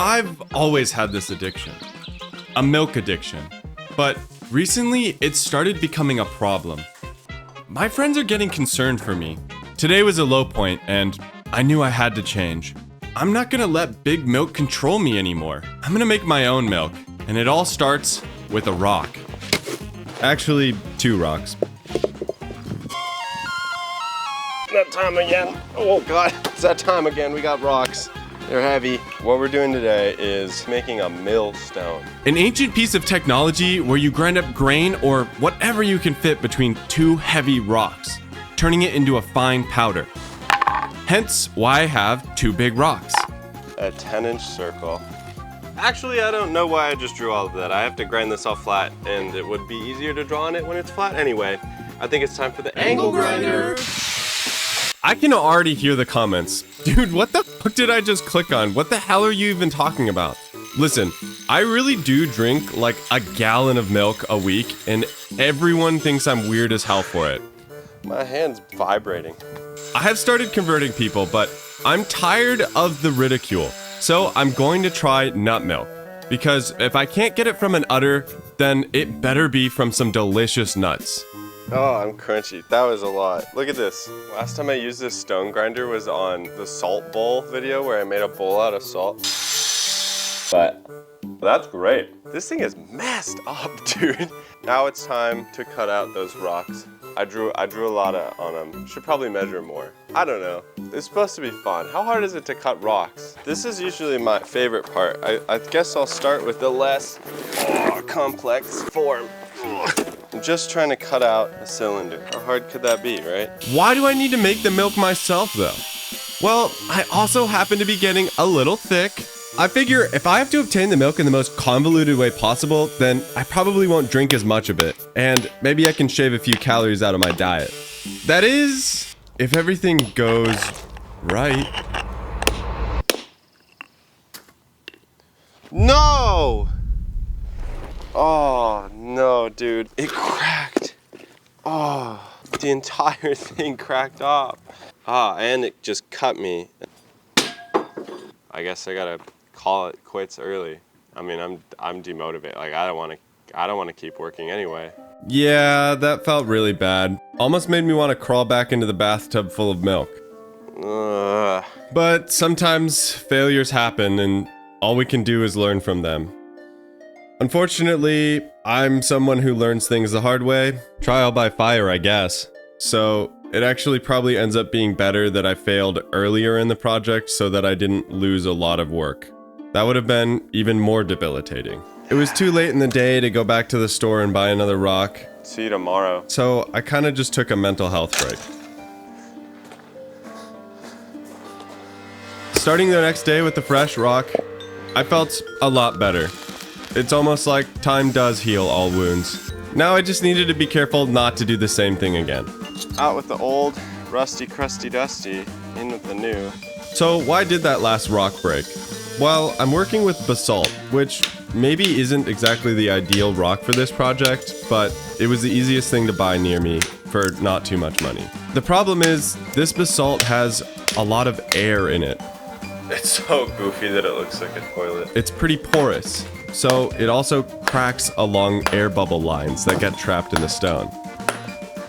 I've always had this addiction, a milk addiction, but recently it started becoming a problem. My friends are getting concerned for me. Today was a low point and I knew I had to change. I'm not gonna let big milk control me anymore. I'm gonna make my own milk, and it all starts with a rock. Actually, 2 rocks. That time again. Oh God, it's that time again. We got rocks. They're heavy. What we're doing today is making a millstone. An ancient piece of technology where you grind up grain or whatever you can fit between 2 heavy rocks, turning it into a fine powder. Hence why I have 2 big rocks. A 10-inch circle. Actually, I don't know why I just drew all of that. I have to grind this all flat, and it would be easier to draw on it when it's flat anyway. I think it's time for the angle grinder. I can already hear the comments. Dude, what the fuck did I just click on? What the hell are you even talking about? Listen, I really do drink like a gallon of milk a week, and everyone thinks I'm weird as hell for it. My hand's vibrating. I have started converting people, but I'm tired of the ridicule. So I'm going to try nut milk. Because if I can't get it from an udder, then it better be from some delicious nuts. Oh, I'm crunchy. That was a lot. Look at this. Last time I used this stone grinder was on the salt bowl video where I made a bowl out of salt. But that's great. This thing is messed up, dude. Now it's time to cut out those rocks. I drew a lot on them. Should probably measure more. I don't know. It's supposed to be fun. How hard is it to cut rocks? This is usually my favorite part. I guess I'll start with the less complex form. I'm just trying to cut out a cylinder. How hard could that be, right? Why do I need to make the milk myself though? Well, I also happen to be getting a little thick. I figure if I have to obtain the milk in the most convoluted way possible, then I probably won't drink as much of it, and maybe I can shave a few calories out of my diet. That is, if everything goes right. No! Oh, no, dude. It cracked. Oh, the entire thing cracked off. Ah, and it just cut me. I guess I gotta call it quits early. I mean, I'm demotivated. Like, I don't want to keep working anyway. Yeah, that felt really bad. Almost made me want to crawl back into the bathtub full of milk. Ugh. But sometimes failures happen and all we can do is learn from them. Unfortunately, I'm someone who learns things the hard way. Trial by fire, I guess. So it actually probably ends up being better that I failed earlier in the project so that I didn't lose a lot of work. That would have been even more debilitating. It was too late in the day to go back to the store and buy another rock. See you tomorrow. So I kind of just took a mental health break. Starting the next day with the fresh rock, I felt a lot better. It's almost like time does heal all wounds. Now I just needed to be careful not to do the same thing again. Out with the old, rusty, crusty, dusty, in with the new. So why did that last rock break? Well, I'm working with basalt, which maybe isn't exactly the ideal rock for this project, but it was the easiest thing to buy near me for not too much money. The problem is, this basalt has a lot of air in it. It's so goofy that it looks like a toilet. It's pretty porous, so it also cracks along air bubble lines that get trapped in the stone.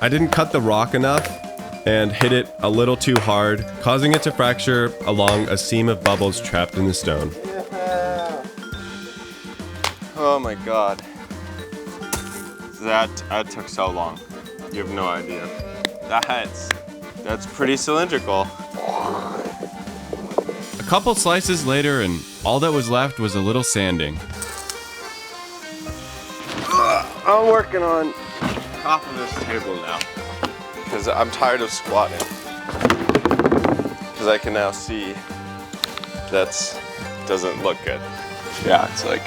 I didn't cut the rock enough and hit it a little too hard, causing it to fracture along a seam of bubbles trapped in the stone. Oh my God. That took so long. You have no idea. That's pretty cylindrical. A couple slices later and all that was left was a little sanding. I'm working on top of this table now because I'm tired of squatting. Because I can now see that doesn't look good. Yeah, it's like...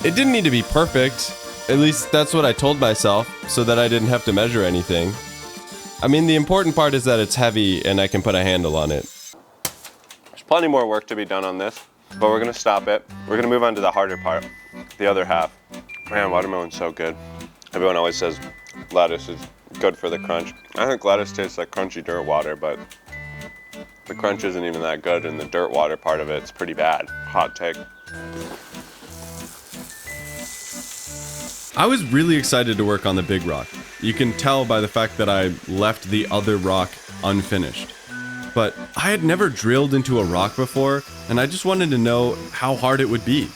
It didn't need to be perfect. At least that's what I told myself, so that I didn't have to measure anything. I mean, the important part is that it's heavy and I can put a handle on it. There's plenty more work to be done on this, but we're gonna stop it. We're gonna move on to the harder part, the other half. Man, watermelon's so good. Everyone always says lettuce is good for the crunch. I think lettuce tastes like crunchy dirt water, but The crunch isn't even that good, and the dirt water part of it's pretty bad. Hot take. I was really excited to work on the big rock. You can tell by the fact that I left the other rock unfinished. But I had never drilled into a rock before, and I just wanted to know how hard it would be.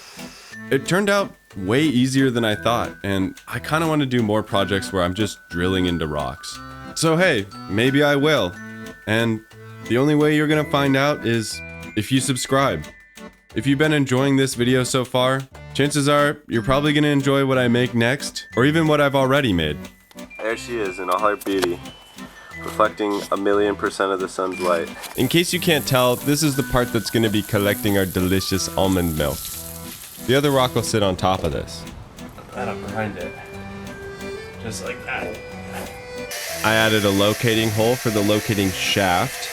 It turned out way easier than I thought, and I kind of want to do more projects where I'm just drilling into rocks. So hey, maybe I will. And the only way you're gonna find out is if you subscribe. If you've been enjoying this video so far, chances are you're probably gonna enjoy what I make next, or even what I've already made. There she is in all her beauty, reflecting 1,000,000% of the sun's light. In case you can't tell, this is the part that's gonna be collecting our delicious almond milk. The other rock will sit on top of this. And I'll grind it. Just like that. I added a locating hole for the locating shaft.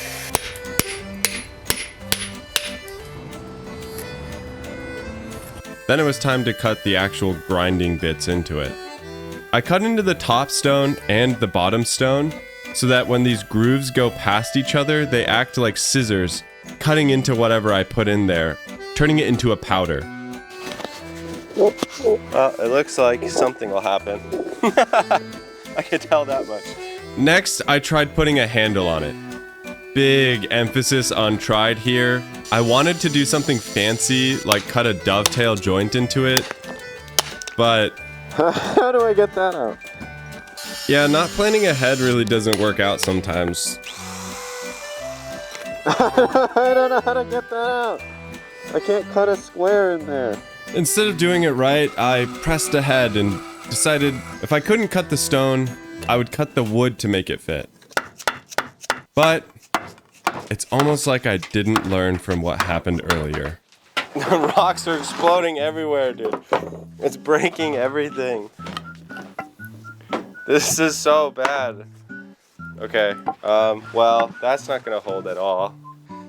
Then it was time to cut the actual grinding bits into it. I cut into the top stone and the bottom stone so that when these grooves go past each other, they act like scissors, cutting into whatever I put in there, turning it into a powder. It looks like something will happen. I can tell that much. Next, I tried putting a handle on it. Big emphasis on tried here. I wanted to do something fancy, like cut a dovetail joint into it, but... How do I get that out? Yeah, not planning ahead really doesn't work out sometimes. I don't know how to get that out. I can't cut a square in there. Instead of doing it right, I pressed ahead and decided if I couldn't cut the stone, I would cut the wood to make it fit. But it's almost like I didn't learn from what happened earlier. The rocks are exploding everywhere, dude. It's breaking everything. This is so bad. Okay, well, that's not gonna hold at all.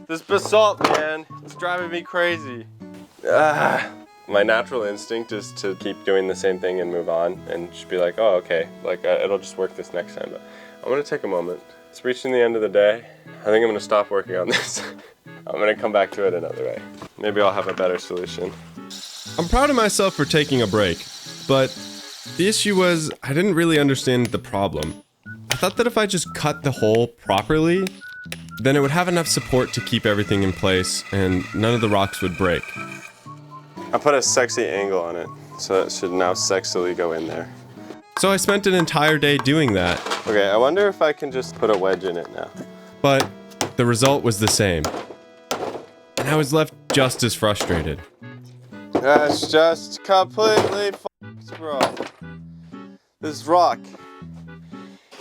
This basalt, man, it's driving me crazy. My natural instinct is to keep doing the same thing and move on and just be like, oh, okay, like it'll just work this next time. But I'm gonna take a moment. It's reaching the end of the day. I think I'm gonna stop working on this. I'm gonna come back to it another way. Maybe I'll have a better solution. I'm proud of myself for taking a break, but the issue was I didn't really understand the problem. I thought that if I just cut the hole properly, then it would have enough support to keep everything in place and none of the rocks would break. I put a sexy angle on it, so it should now sexily go in there. So I spent an entire day doing that. Okay, I wonder if I can just put a wedge in it now. But the result was the same. And I was left just as frustrated. That's just completely f***ed, bro. This rock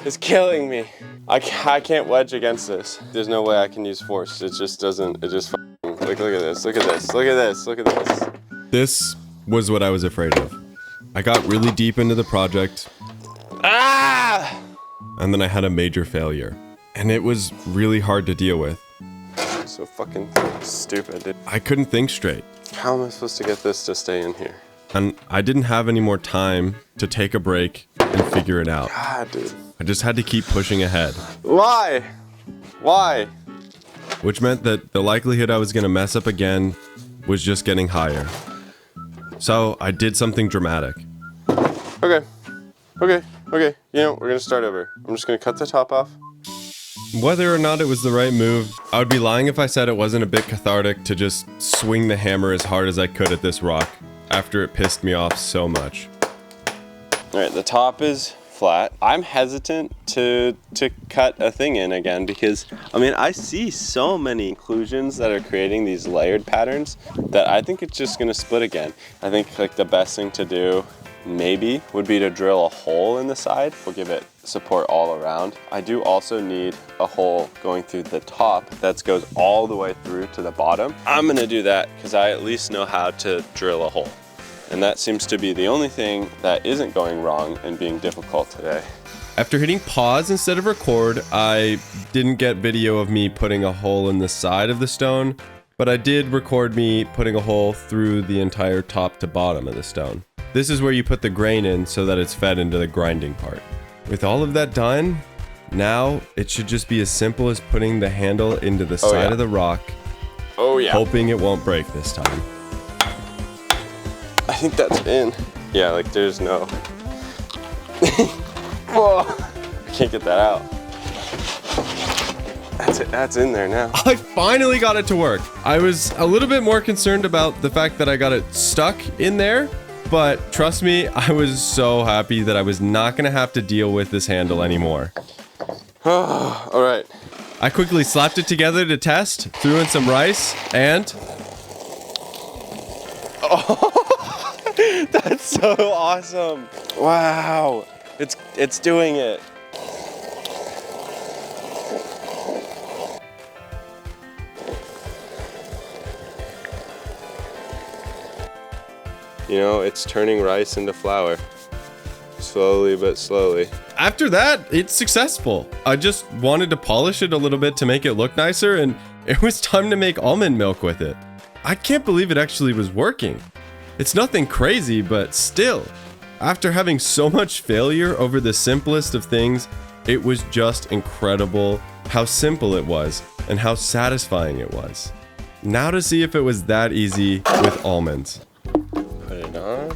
is killing me. I can't wedge against this. There's no way I can use force. It just doesn't, it just look at this, look at this, look at this, look at this. This was what I was afraid of. I got really deep into the project. Ah! And then I had a major failure. And it was really hard to deal with. So fucking stupid, dude. I couldn't think straight. How am I supposed to get this to stay in here? And I didn't have any more time to take a break and figure it out. God, dude. I just had to keep pushing ahead. Why? Why? Which meant that the likelihood I was gonna mess up again was just getting higher. So I did something dramatic. Okay. Okay. Okay. You know, we're gonna start over. I'm just gonna cut the top off. Whether or not it was the right move, I would be lying if I said it wasn't a bit cathartic to just swing the hammer as hard as I could at this rock after it pissed me off so much. Alright, the top is flat. I'm hesitant to cut a thing in again because, I mean, I see so many inclusions that are creating these layered patterns that I think it's just gonna split again. I think like the best thing to do maybe would be to drill a hole in the side. We'll give it support all around. I do also need a hole going through the top that goes all the way through to the bottom. I'm gonna do that because I at least know how to drill a hole. And that seems to be the only thing that isn't going wrong and being difficult today. After hitting pause instead of record, I didn't get video of me putting a hole in the side of the stone, but I did record me putting a hole through the entire top to bottom of the stone. This is where you put the grain in so that it's fed into the grinding part. With all of that done, Now, it should just be as simple as putting the handle into the side of the rock. Oh yeah. Hoping it won't break this time. I think that's in. Yeah, like there's no... Whoa! I can't get that out. That's it, that's in there now. I finally got it to work. I was a little bit more concerned about the fact that I got it stuck in there, but trust me, I was so happy that I was not gonna have to deal with this handle anymore. All right. I quickly slapped it together to test, threw in some rice, and... Oh, that's so awesome. Wow, it's doing it. You know, it's turning rice into flour. Slowly but slowly. After that, it's successful. I just wanted to polish it a little bit to make it look nicer, and it was time to make almond milk with it. I can't believe it actually was working. It's nothing crazy, but still. After having so much failure over the simplest of things, it was just incredible how simple it was and how satisfying it was. Now to see if it was that easy with almonds. Put it on.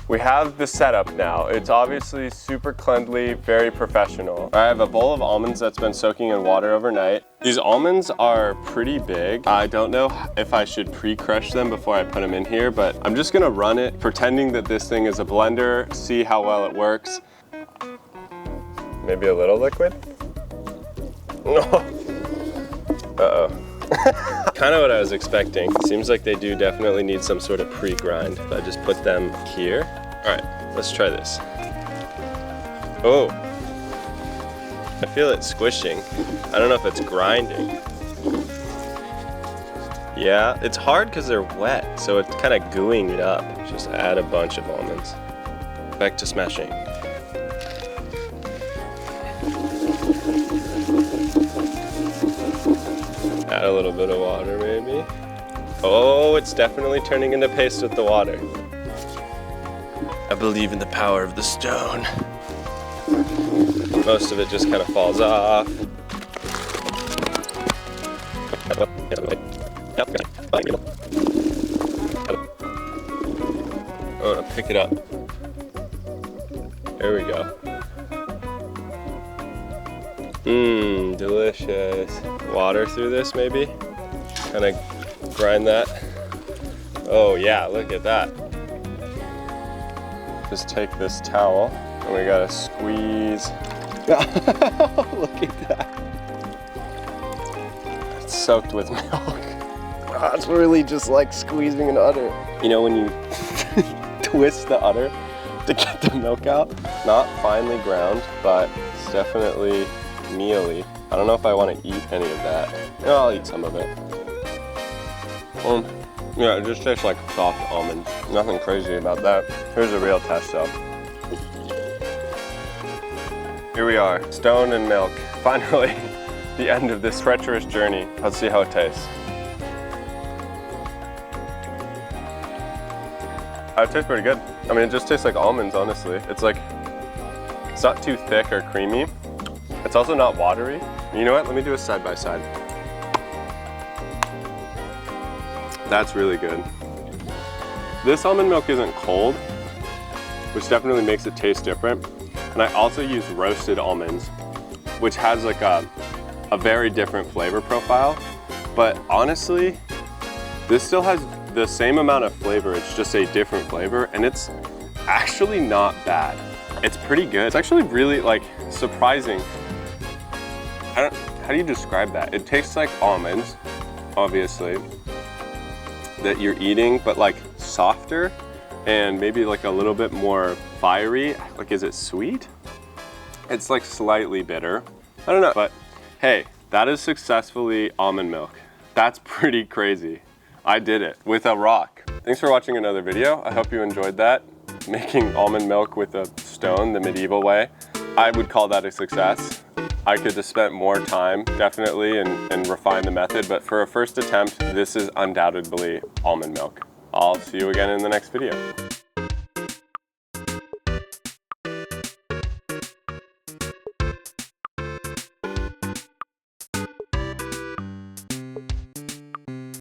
We have the setup now. It's obviously super cleanly, very professional. I have a bowl of almonds that's been soaking in water overnight. These almonds are pretty big. I don't know if I should pre-crush them before I put them in here, but I'm just gonna run it, pretending that this thing is a blender, see how well it works. Maybe a little liquid? Uh-oh. Kind of what I was expecting. Seems like they do definitely need some sort of pre-grind. If I just put them here. All right, let's try this. Oh, I feel it squishing. I don't know if it's grinding. Yeah, it's hard because they're wet, so it's kind of gooing it up. Just add a bunch of almonds. Back to smashing. Add a little bit of water, maybe. Oh, it's definitely turning into paste with the water. I believe in the power of the stone. Most of it just kind of falls off. I want to pick it up. There we go. Mmm, delicious. Water through this, maybe? Kind of grind that. Oh yeah, look at that. Just take this towel and we gotta squeeze. Look at that. It's soaked with milk. Oh, it's really just like squeezing an udder. You know when you twist the udder to get the milk out? Not finely ground, but it's definitely mealy. I don't know if I want to eat any of that. Yeah, I'll eat some of it. Yeah, it just tastes like soft almonds. Nothing crazy about that. Here's a real test though. Here we are, stone and milk. Finally, the end of this treacherous journey. Let's see how it tastes. It tastes pretty good. I mean, it just tastes like almonds, honestly. It's like, it's not too thick or creamy. It's also not watery. You know what? Let me do a side by side. That's really good. This almond milk isn't cold, which definitely makes it taste different. And I also use roasted almonds, which has like a very different flavor profile. But honestly, this still has the same amount of flavor. It's just a different flavor, and it's actually not bad. It's pretty good. It's actually really like surprising. How do you describe that? It tastes like almonds, obviously, that you're eating, but like softer and maybe like a little bit more fiery. Like, is it sweet? It's like slightly bitter. I don't know, but hey, that is successfully almond milk. That's pretty crazy. I did it with a rock. Thanks for watching another video. I hope you enjoyed that. Making almond milk with a stone, the medieval way. I would call that a success. I could have spent more time, definitely, and refine the method, but for a first attempt, this is undoubtedly almond milk. I'll see you again in the next video.